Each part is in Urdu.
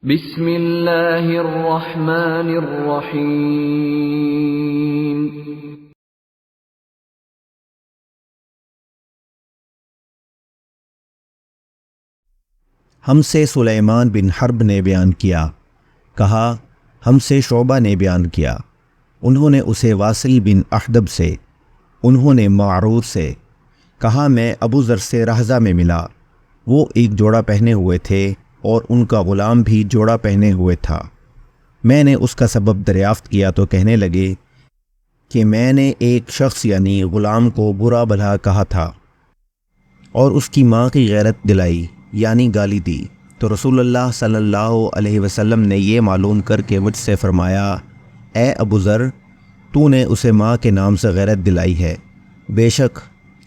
بسم اللہ الرحمن الرحیم۔ ہم سے سلیمان بن حرب نے بیان کیا، کہا ہم سے شعبہ نے بیان کیا، انہوں نے اسے واصل بن احدب سے، انہوں نے معرور سے، کہا میں ابو ذر سے رہزہ میں ملا، وہ ایک جوڑا پہنے ہوئے تھے اور ان کا غلام بھی جوڑا پہنے ہوئے تھا۔ میں نے اس کا سبب دریافت کیا تو کہنے لگے کہ میں نے ایک شخص یعنی غلام کو برا بھلا کہا تھا اور اس کی ماں کی غیرت دلائی یعنی گالی دی، تو رسول اللہ صلی اللہ علیہ وسلم نے یہ معلوم کر کے مجھ سے فرمایا، اے ابو ذر، تو نے اسے ماں کے نام سے غیرت دلائی ہے، بے شک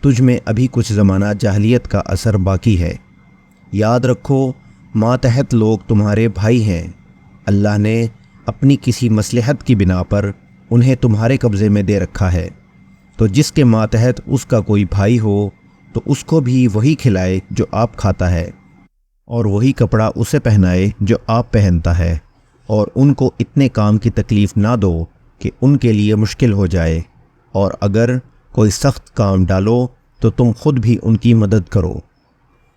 تجھ میں ابھی کچھ زمانہ جاہلیت کا اثر باقی ہے، یاد رکھو ماتحت لوگ تمہارے بھائی ہیں، اللہ نے اپنی کسی مصلحت کی بنا پر انہیں تمہارے قبضے میں دے رکھا ہے، تو جس کے ماتحت اس کا کوئی بھائی ہو تو اس کو بھی وہی کھلائے جو آپ کھاتا ہے، اور وہی کپڑا اسے پہنائے جو آپ پہنتا ہے، اور ان کو اتنے کام کی تکلیف نہ دو کہ ان کے لیے مشکل ہو جائے، اور اگر کوئی سخت کام ڈالو تو تم خود بھی ان کی مدد کرو۔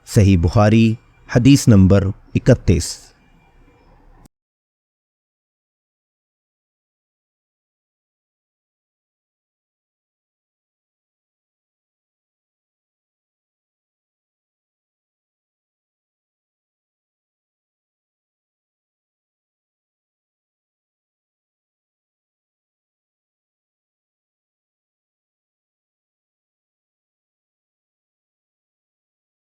صحیح بخاری، حدیث نمبر 31۔